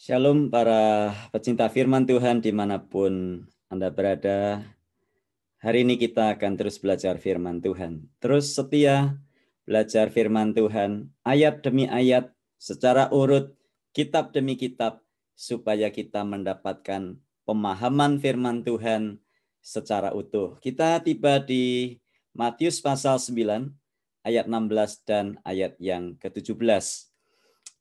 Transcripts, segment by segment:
Shalom para pecinta firman Tuhan dimanapun Anda berada. Hari ini kita akan terus belajar firman Tuhan. Terus setia belajar firman Tuhan, ayat demi ayat, secara urut, kitab demi kitab, supaya kita mendapatkan pemahaman firman Tuhan secara utuh. Kita tiba di Matius pasal 9, ayat 16 dan ayat yang ke-17.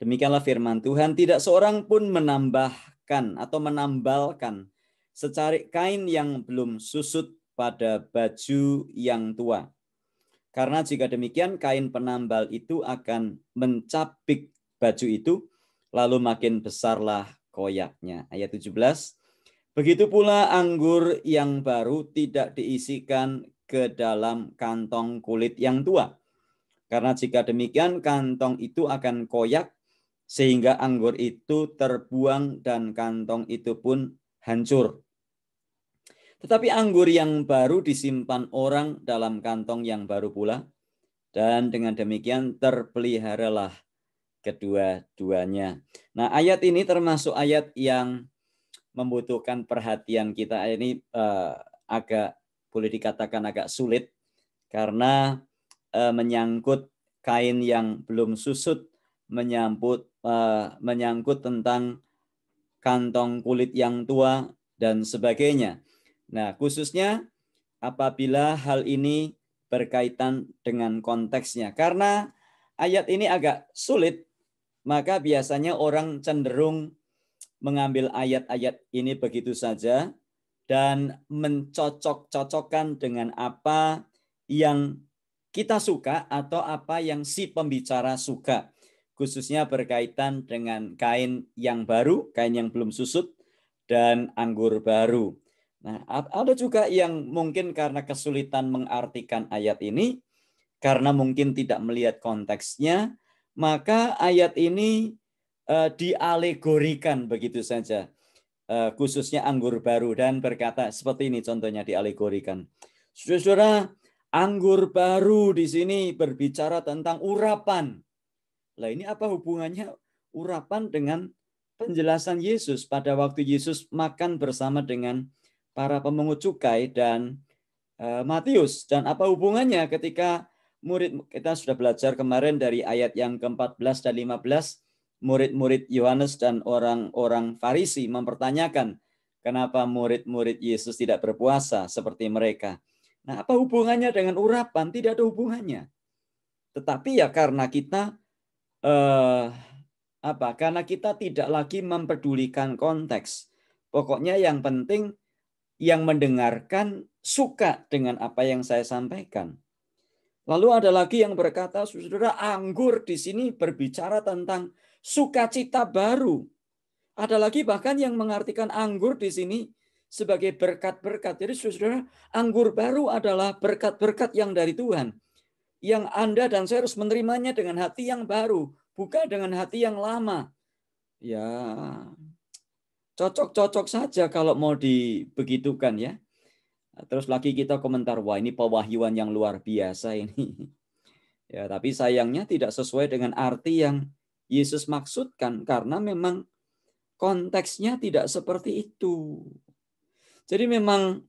Demikianlah firman Tuhan, tidak seorang pun menambahkan atau menambalkan secarik kain yang belum susut pada baju yang tua. Karena jika demikian, kain penambal itu akan mencabik baju itu, lalu makin besarlah koyaknya. Ayat 17, begitu pula anggur yang baru tidak diisikan ke dalam kantong kulit yang tua. Karena jika demikian, kantong itu akan koyak, sehingga anggur itu terbuang dan kantong itu pun hancur. Tetapi anggur yang baru disimpan orang dalam kantong yang baru pula, dan dengan demikian terpeliharalah kedua-duanya. Nah, ayat ini termasuk ayat yang membutuhkan perhatian kita. Ini agak boleh dikatakan agak sulit karena menyangkut kain yang belum susut, menyangkut tentang kantong kulit yang tua dan sebagainya. Nah, khususnya apabila hal ini berkaitan dengan konteksnya. Karena ayat ini agak sulit, maka biasanya orang cenderung mengambil ayat-ayat ini begitu saja dan mencocok-cocokkan dengan apa yang kita suka atau apa yang si pembicara suka. Khususnya berkaitan dengan kain yang baru, kain yang belum susut, dan anggur baru. Nah, ada juga yang mungkin karena kesulitan mengartikan ayat ini, karena mungkin tidak melihat konteksnya, maka ayat ini dialegorikan begitu saja. Khususnya anggur baru, dan berkata seperti ini contohnya dialegorikan. Saudara, anggur baru di sini berbicara tentang urapan. Lah ini apa hubungannya urapan dengan penjelasan Yesus pada waktu Yesus makan bersama dengan para pemungut cukai dan Matius? Dan apa hubungannya ketika murid, kita sudah belajar kemarin dari ayat yang ke-14 dan 15, murid-murid Yohanes dan orang-orang Farisi mempertanyakan kenapa murid-murid Yesus tidak berpuasa seperti mereka. Nah, apa hubungannya dengan urapan? Tidak ada hubungannya. Tetapi ya karena kita karena kita tidak lagi mempedulikan konteks. Pokoknya yang penting yang mendengarkan suka dengan apa yang saya sampaikan. Lalu ada lagi yang berkata, saudara, anggur di sini berbicara tentang sukacita baru. Ada lagi bahkan yang mengartikan anggur di sini sebagai berkat-berkat. Jadi saudara, anggur baru adalah berkat-berkat yang dari Tuhan, yang Anda dan saya harus menerimanya dengan hati yang baru, bukan dengan hati yang lama. Ya, cocok-cocok saja kalau mau dibegitukan ya. Terus lagi kita komentar, wah ini pewahyuan yang luar biasa ini. Ya, tapi sayangnya tidak sesuai dengan arti yang Yesus maksudkan, karena memang konteksnya tidak seperti itu. Jadi memang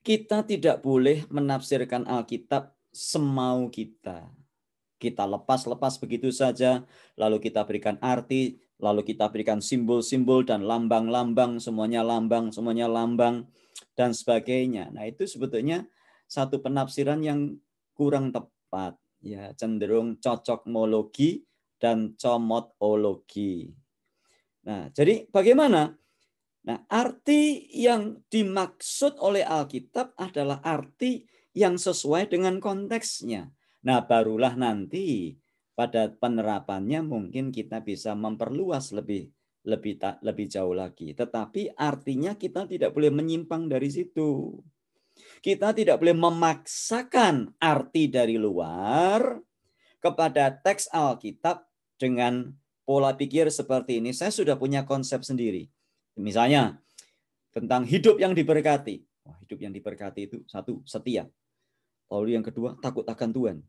kita tidak boleh menafsirkan Alkitab semau kita. Kita lepas-lepas begitu saja, lalu kita berikan arti, lalu kita berikan simbol-simbol dan lambang-lambang, semuanya lambang, dan sebagainya. Nah, itu sebetulnya satu penafsiran yang kurang tepat, ya, cenderung cocokmologi dan comotologi. Nah, jadi bagaimana? Nah, arti yang dimaksud oleh Alkitab adalah arti yang sesuai dengan konteksnya. Nah, barulah nanti pada penerapannya mungkin kita bisa memperluas lebih jauh lagi. Tetapi artinya kita tidak boleh menyimpang dari situ. Kita tidak boleh memaksakan arti dari luar kepada teks Alkitab dengan pola pikir seperti ini. Saya sudah punya konsep sendiri. Misalnya tentang hidup yang diberkati. Hidup yang diberkati itu satu, setia. Lalu yang kedua, takut akan Tuhan.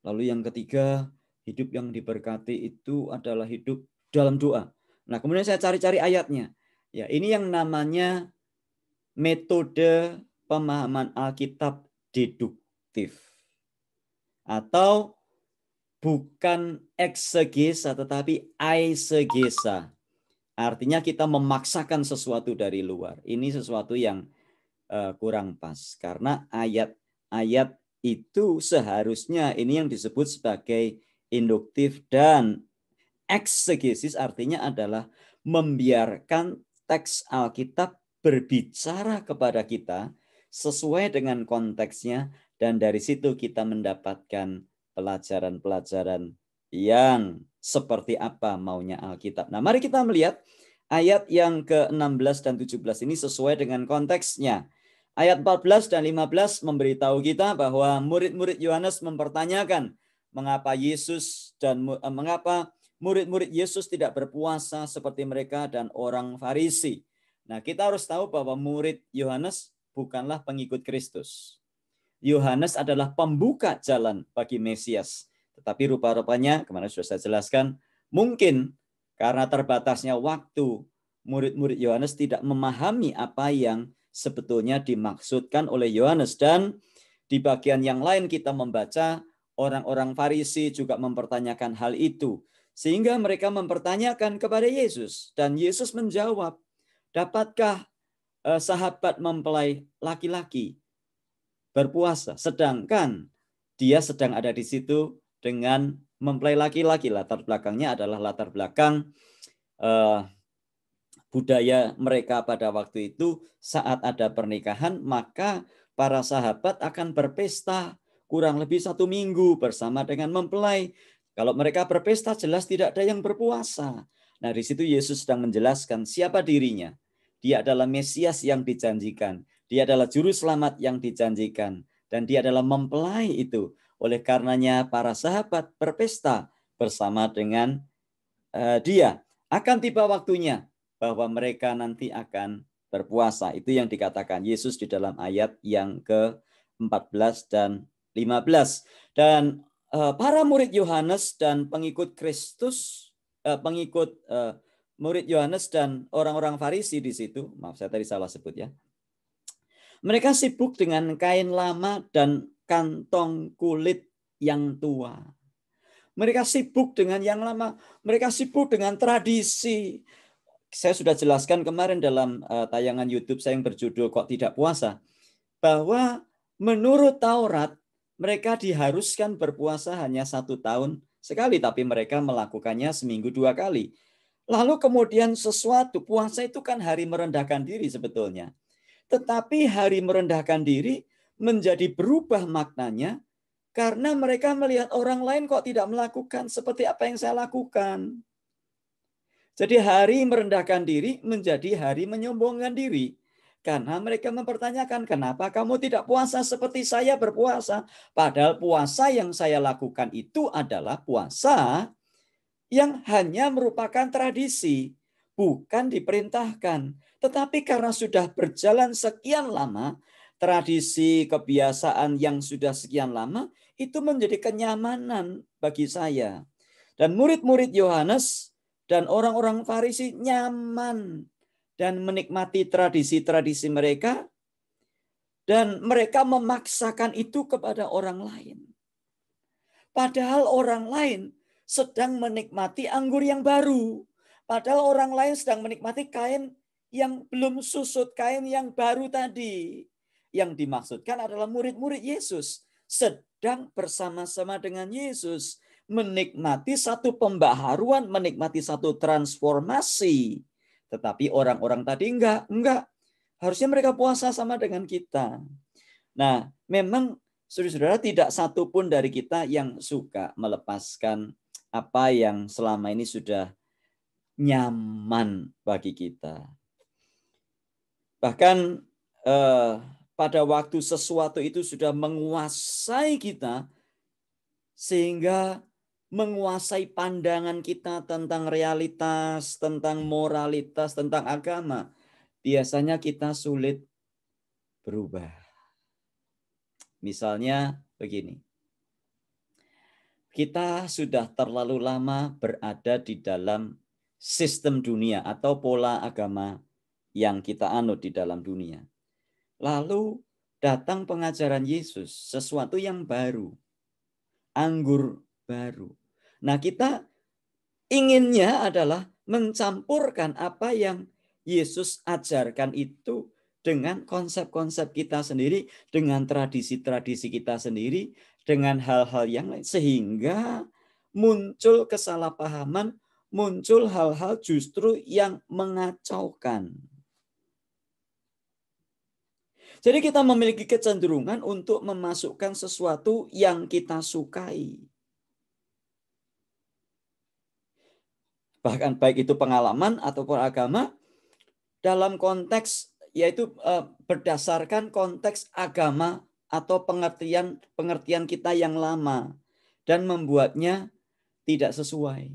Lalu yang ketiga, hidup yang diberkati itu adalah hidup dalam doa. Nah, kemudian saya cari-cari ayatnya. Ya, ini yang namanya metode pemahaman Alkitab deduktif. Atau bukan eksegesa tetapi aisegesa. Artinya kita memaksakan sesuatu dari luar. Ini sesuatu yang kurang pas. Karena ayat-ayat itu seharusnya ini yang disebut sebagai induktif, dan eksegesis artinya adalah membiarkan teks Alkitab berbicara kepada kita sesuai dengan konteksnya, dan dari situ kita mendapatkan pelajaran-pelajaran yang seperti apa maunya Alkitab. Nah, mari kita melihat ayat yang ke-16 dan 17 ini sesuai dengan konteksnya. Ayat 14 dan 15 memberitahu kita bahwa murid-murid Yohanes mempertanyakan mengapa murid-murid Yesus tidak berpuasa seperti mereka dan orang Farisi. Nah, kita harus tahu bahwa murid Yohanes bukanlah pengikut Kristus. Yohanes adalah pembuka jalan bagi Mesias. Tetapi rupa-rupanya, kemarin sudah saya jelaskan, mungkin karena terbatasnya waktu, murid-murid Yohanes tidak memahami apa yang sebetulnya dimaksudkan oleh Yohanes. Dan di bagian yang lain kita membaca orang-orang Farisi juga mempertanyakan hal itu. Sehingga mereka mempertanyakan kepada Yesus. Dan Yesus menjawab, dapatkah sahabat mempelai laki-laki berpuasa, sedangkan dia sedang ada di situ dengan mempelai laki-laki? Latar belakangnya adalah latar belakang budaya mereka pada waktu itu. Saat ada pernikahan, maka para sahabat akan berpesta kurang lebih 1 minggu bersama dengan mempelai. Kalau mereka berpesta, jelas tidak ada yang berpuasa. Nah, di situ Yesus sedang menjelaskan siapa dirinya. Dia adalah Mesias yang dijanjikan. Dia adalah juru selamat yang dijanjikan. Dan dia adalah mempelai itu. Oleh karenanya para sahabat berpesta bersama dengan dia. Akan tiba waktunya bahwa mereka nanti akan berpuasa. Itu yang dikatakan Yesus di dalam ayat yang ke-14 dan 15. Dan para murid Yohanes dan pengikut Kristus, murid Yohanes dan orang-orang Farisi di situ, maaf saya tadi salah sebut ya. Mereka sibuk dengan kain lama dan kantong kulit yang tua. Mereka sibuk dengan yang lama, mereka sibuk dengan tradisi. Saya sudah jelaskan kemarin dalam tayangan YouTube saya yang berjudul Kok Tidak Puasa, bahwa menurut Taurat mereka diharuskan berpuasa hanya 1 tahun sekali, tapi mereka melakukannya seminggu 2 kali. Lalu kemudian puasa itu kan hari merendahkan diri sebetulnya. Tetapi hari merendahkan diri menjadi berubah maknanya karena mereka melihat orang lain kok tidak melakukan seperti apa yang saya lakukan. Jadi hari merendahkan diri menjadi hari menyombongkan diri. Karena mereka mempertanyakan, kenapa kamu tidak puasa seperti saya berpuasa? Padahal puasa yang saya lakukan itu adalah puasa yang hanya merupakan tradisi, bukan diperintahkan. Tetapi karena sudah berjalan sekian lama, tradisi, kebiasaan yang sudah sekian lama, itu menjadi kenyamanan bagi saya. Dan murid-murid Yohanes dan orang-orang Farisi nyaman dan menikmati tradisi-tradisi mereka, dan mereka memaksakan itu kepada orang lain. Padahal orang lain sedang menikmati anggur yang baru. Padahal orang lain sedang menikmati kain yang belum susut, kain yang baru tadi. Yang dimaksudkan adalah murid-murid Yesus sedang bersama-sama dengan Yesus menikmati satu pembaharuan, menikmati satu transformasi. Tetapi orang-orang tadi enggak. Harusnya mereka puasa sama dengan kita. Nah, memang saudara-saudara tidak satu pun dari kita yang suka melepaskan apa yang selama ini sudah nyaman bagi kita. Bahkan pada waktu sesuatu itu sudah menguasai kita, sehingga menguasai pandangan kita tentang realitas, tentang moralitas, tentang agama, biasanya kita sulit berubah. Misalnya begini, kita sudah terlalu lama berada di dalam sistem dunia atau pola agama yang kita anut di dalam dunia. Lalu datang pengajaran Yesus, sesuatu yang baru, anggur baru. Nah, kita inginnya adalah mencampurkan apa yang Yesus ajarkan itu dengan konsep-konsep kita sendiri, dengan tradisi-tradisi kita sendiri, dengan hal-hal yang lain. Sehingga muncul kesalahpahaman, muncul hal-hal justru yang mengacaukan. Jadi kita memiliki kecenderungan untuk memasukkan sesuatu yang kita sukai. Bahkan baik itu pengalaman ataupun agama, dalam konteks yaitu berdasarkan konteks agama atau pengertian kita yang lama dan membuatnya tidak sesuai.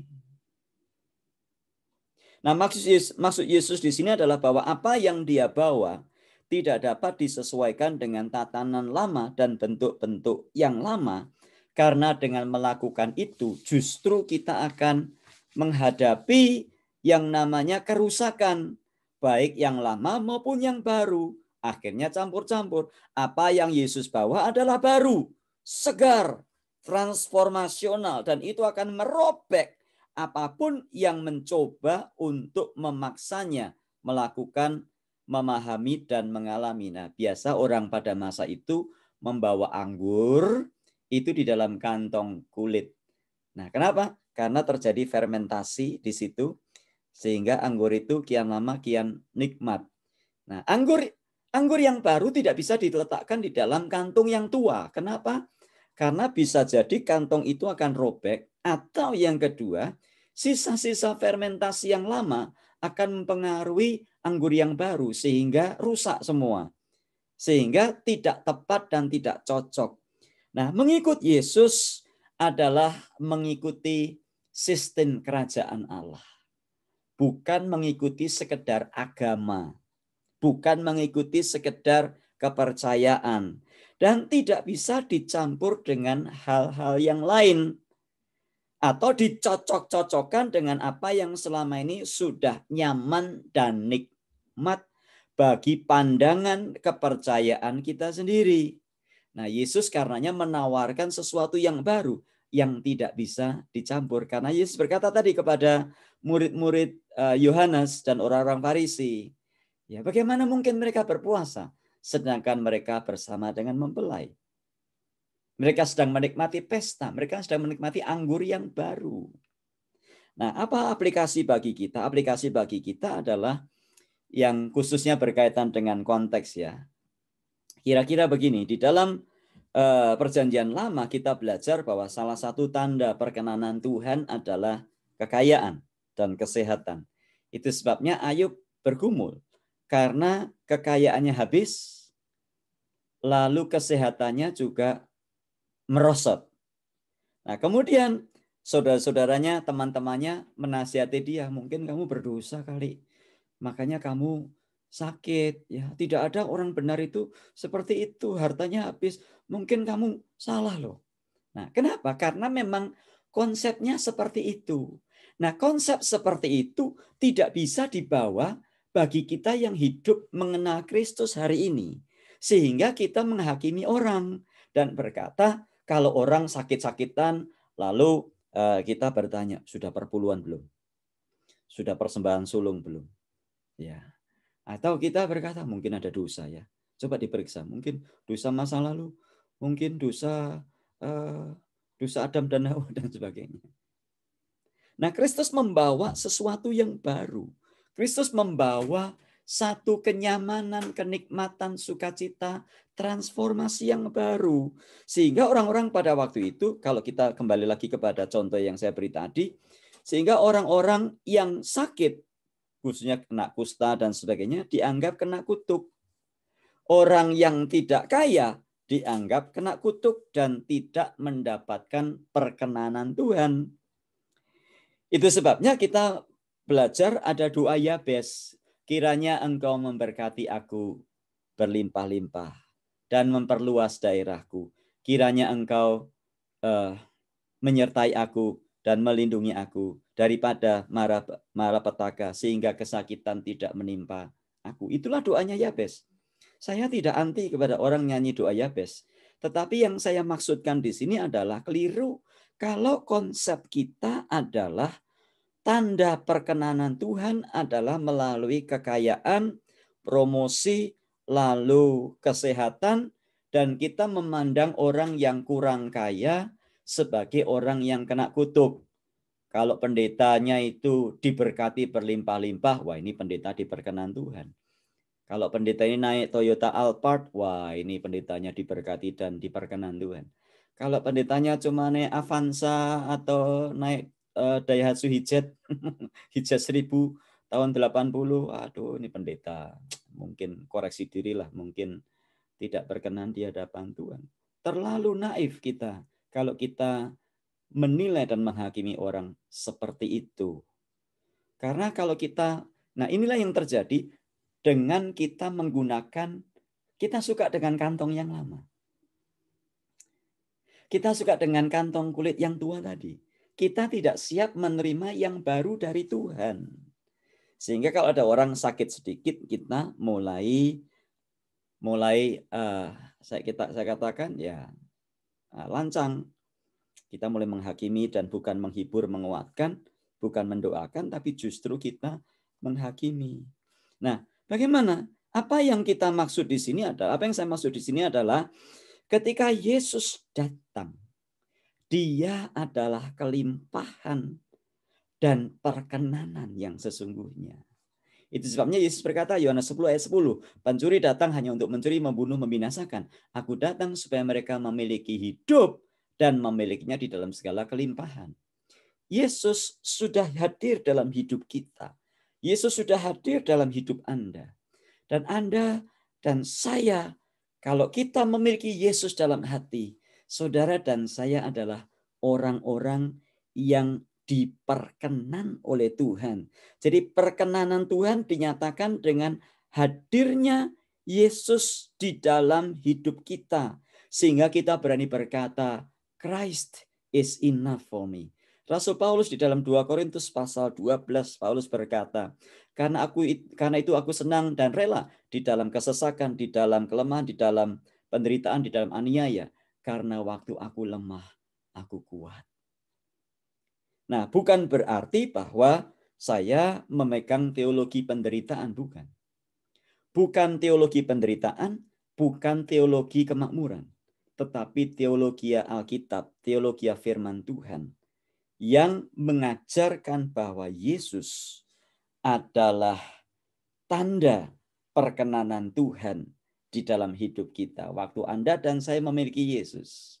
Nah, maksud Yesus di sini adalah bahwa apa yang dia bawa tidak dapat disesuaikan dengan tatanan lama dan bentuk-bentuk yang lama, karena dengan melakukan itu justru kita akan menghadapi yang namanya kerusakan, baik yang lama maupun yang baru. Akhirnya campur-campur. Apa yang Yesus bawa adalah baru, segar, transformasional, dan itu akan merobek apapun yang mencoba untuk memaksanya melakukan, memahami, dan mengalami. Nah, biasa orang pada masa itu membawa anggur itu di dalam kantong kulit. Nah, kenapa? Karena terjadi fermentasi di situ, sehingga anggur itu kian lama kian nikmat. Nah, anggur yang baru tidak bisa diletakkan di dalam kantung yang tua. Kenapa? Karena bisa jadi kantong itu akan robek, atau yang kedua, sisa-sisa fermentasi yang lama akan mempengaruhi anggur yang baru sehingga rusak semua. Sehingga tidak tepat dan tidak cocok. Nah, mengikut Yesus adalah mengikuti sistem kerajaan Allah. Bukan mengikuti sekedar agama. Bukan mengikuti sekedar kepercayaan. Dan tidak bisa dicampur dengan hal-hal yang lain. Atau dicocok-cocokkan dengan apa yang selama ini sudah nyaman dan nikmat bagi pandangan kepercayaan kita sendiri. Nah, Yesus karenanya menawarkan sesuatu yang baru yang tidak bisa dicampur. Karena Yesus berkata tadi kepada murid-murid Yohanes dan orang-orang Farisi, ya, bagaimana mungkin mereka berpuasa sedangkan mereka bersama dengan mempelai? Mereka sedang menikmati pesta, mereka sedang menikmati anggur yang baru. Nah, apa aplikasi bagi kita? Aplikasi bagi kita adalah yang khususnya berkaitan dengan konteks, ya. Kira-kira begini, di dalam Perjanjian Lama kita belajar bahwa salah satu tanda perkenanan Tuhan adalah kekayaan dan kesehatan. Itu sebabnya Ayub bergumul karena kekayaannya habis, lalu kesehatannya juga merosot. Nah, kemudian saudara-saudaranya, teman-temannya menasihati dia, mungkin kamu berdosa kali, makanya kamu sakit, ya. Tidak ada orang benar itu seperti itu, hartanya habis, mungkin kamu salah loh. Nah, kenapa? Karena memang konsepnya seperti itu. Nah, konsep seperti itu tidak bisa dibawa bagi kita yang hidup mengenal Kristus hari ini. Sehingga kita menghakimi orang dan berkata, kalau orang sakit-sakitan, lalu kita bertanya, sudah perpuluhan belum? Sudah persembahan sulung belum? Ya. Atau kita berkata, mungkin ada dosa, ya. Coba diperiksa, mungkin dosa masa lalu, mungkin dosa Adam dan Hawa dan sebagainya. Nah, Kristus membawa sesuatu yang baru. Kristus membawa satu kenyamanan, kenikmatan, sukacita, transformasi yang baru. Sehingga orang-orang pada waktu itu, kalau kita kembali lagi kepada contoh yang saya beri tadi, sehingga orang-orang yang sakit, khususnya kena kusta dan sebagainya, dianggap kena kutuk. Orang yang tidak kaya dianggap kena kutuk dan tidak mendapatkan perkenanan Tuhan. Itu sebabnya kita belajar ada doa Yabes. Kiranya engkau memberkati aku berlimpah-limpah dan memperluas daerahku. Kiranya engkau menyertai aku dan melindungi aku daripada malapetaka sehingga kesakitan tidak menimpa aku. Itulah doanya Yabes. Saya tidak anti kepada orang nyanyi doa Yabes. Tetapi yang saya maksudkan di sini adalah keliru. Kalau konsep kita adalah tanda perkenanan Tuhan adalah melalui kekayaan, promosi, lalu kesehatan, dan kita memandang orang yang kurang kaya sebagai orang yang kena kutuk. Kalau pendetanya itu diberkati berlimpah-limpah, wah ini pendeta diperkenan Tuhan. Kalau pendeta ini naik Toyota Alphard, wah ini pendetanya diberkati dan diperkenan Tuhan. Kalau pendetanya cuma naik Avanza atau naik Daihatsu Hijet, Hijet 1000 tahun 80, aduh ini pendeta mungkin koreksi dirilah, mungkin tidak berkenan di hadapan Tuhan. Terlalu naif kita kalau kita menilai dan menghakimi orang seperti itu. Karena kalau kita, nah inilah yang terjadi dengan kita menggunakan, kita suka dengan kantong yang lama. Kita suka dengan kantong kulit yang tua tadi. Kita tidak siap menerima yang baru dari Tuhan. Sehingga kalau ada orang sakit sedikit, kita mulai saya katakan ya lancang. Kita mulai menghakimi dan bukan menghibur, menguatkan, bukan mendoakan, tapi justru kita menghakimi. Nah, bagaimana? Apa yang kita maksud di sini adalah, apa yang saya maksud di sini adalah ketika Yesus datang, Dia adalah kelimpahan dan perkenanan yang sesungguhnya. Itu sebabnya Yesus berkata, Yohanes 10 ayat 10, pencuri datang hanya untuk mencuri, membunuh, membinasakan. Aku datang supaya mereka memiliki hidup dan memilikinya di dalam segala kelimpahan. Yesus sudah hadir dalam hidup kita. Yesus sudah hadir dalam hidup Anda. Dan Anda dan saya, kalau kita memiliki Yesus dalam hati, saudara dan saya adalah orang-orang yang diperkenan oleh Tuhan. Jadi perkenanan Tuhan dinyatakan dengan hadirnya Yesus di dalam hidup kita. Sehingga kita berani berkata, Christ is enough for me. Rasul Paulus di dalam 2 Korintus pasal 12, Paulus berkata, karena itu aku senang dan rela di dalam kesesakan, di dalam kelemahan, di dalam penderitaan, di dalam aniaya. Karena waktu aku lemah, aku kuat. Nah, bukan berarti bahwa saya memegang teologi penderitaan, bukan. Bukan teologi penderitaan, bukan teologi kemakmuran. Tetapi teologi Alkitab, teologi firman Tuhan yang mengajarkan bahwa Yesus adalah tanda perkenanan Tuhan di dalam hidup kita. Waktu Anda dan saya memiliki Yesus,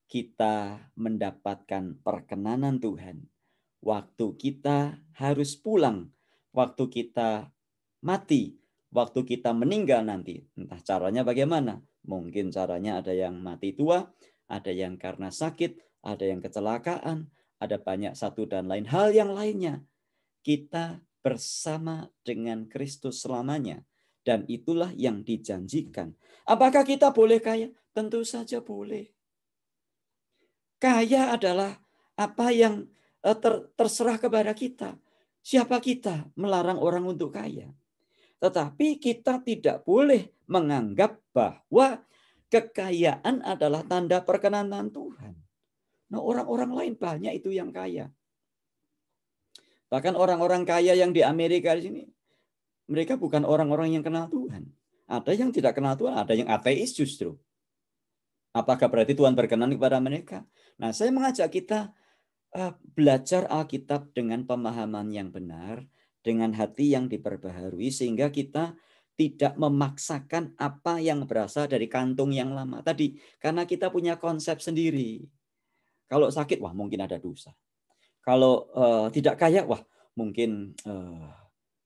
kita mendapatkan perkenanan Tuhan. Waktu kita harus pulang, waktu kita mati, waktu kita meninggal nanti. Entah caranya bagaimana. Mungkin caranya ada yang mati tua, ada yang karena sakit, ada yang kecelakaan, ada banyak satu dan lain hal yang lainnya. Kita bersama dengan Kristus selamanya. Dan itulah yang dijanjikan. Apakah kita boleh kaya? Tentu saja boleh. Kaya adalah apa yang terserah kepada kita. Siapa kita melarang orang untuk kaya? Tetapi kita tidak boleh menganggap bahwa kekayaan adalah tanda perkenanan Tuhan. Nah, orang-orang lain banyak itu yang kaya. Bahkan orang-orang kaya yang di Amerika di sini, mereka bukan orang-orang yang kenal Tuhan. Ada yang tidak kenal Tuhan, ada yang ateis justru. Apakah berarti Tuhan berkenan kepada mereka? Nah, saya mengajak kita belajar Alkitab dengan pemahaman yang benar, dengan hati yang diperbaharui, sehingga kita tidak memaksakan apa yang berasal dari kantung yang lama. Tadi, karena kita punya konsep sendiri. Kalau sakit, wah mungkin ada dosa. Kalau tidak kaya, wah mungkin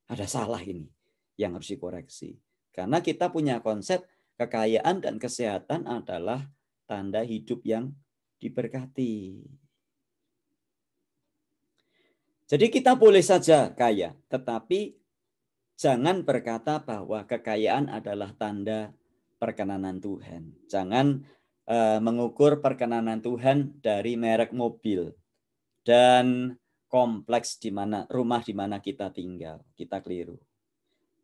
ada salah ini yang harus dikoreksi. Karena kita punya konsep kekayaan dan kesehatan adalah tanda hidup yang diberkati. Jadi kita boleh saja kaya, tetapi jangan berkata bahwa kekayaan adalah tanda perkenanan Tuhan. Jangan mengukur perkenanan Tuhan dari merek mobil. dan kompleks rumah di mana kita tinggal. Kita keliru.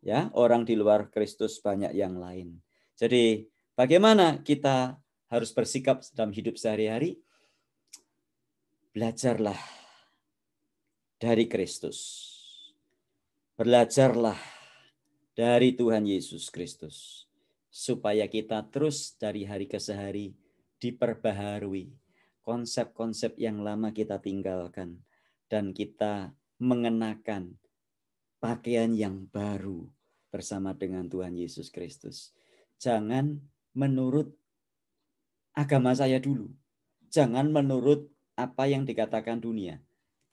Ya, orang di luar Kristus banyak yang lain. Jadi, bagaimana kita harus bersikap dalam hidup sehari-hari? Belajarlah dari Kristus. Belajarlah dari Tuhan Yesus Kristus. Supaya kita terus dari hari ke hari diperbaharui. Konsep-konsep yang lama kita tinggalkan. Dan kita mengenakan pakaian yang baru bersama dengan Tuhan Yesus Kristus. Jangan menurut agama saya dulu. Jangan menurut apa yang dikatakan dunia.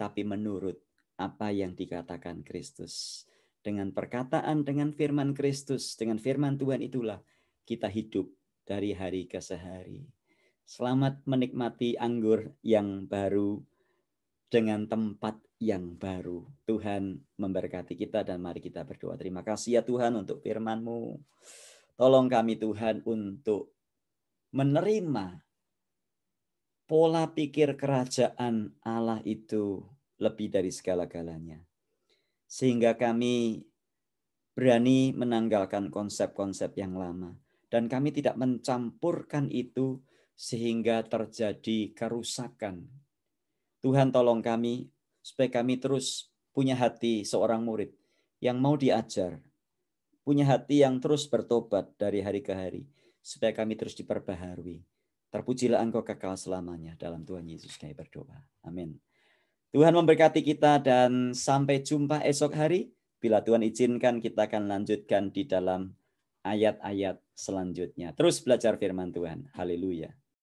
Tapi menurut apa yang dikatakan Kristus. Dengan perkataan, dengan firman Kristus, dengan firman Tuhan itulah kita hidup dari hari ke hari. Selamat menikmati anggur yang baru dengan tempat yang baru. Tuhan memberkati kita dan mari kita berdoa. Terima kasih ya Tuhan untuk firman-Mu. Tolong kami Tuhan untuk menerima pola pikir kerajaan Allah itu lebih dari segala-galanya. Sehingga kami berani menanggalkan konsep-konsep yang lama. Dan kami tidak mencampurkan itu sehingga terjadi kerusakan. Tuhan tolong kami supaya kami terus punya hati seorang murid yang mau diajar. Punya hati yang terus bertobat dari hari ke hari. Supaya kami terus diperbaharui. Terpujilah Engkau kekal selamanya. Dalam Tuhan Yesus kami berdoa. Amin. Tuhan memberkati kita dan sampai jumpa esok hari. Bila Tuhan izinkan kita akan lanjutkan di dalam ayat-ayat selanjutnya. Terus belajar firman Tuhan. Haleluya.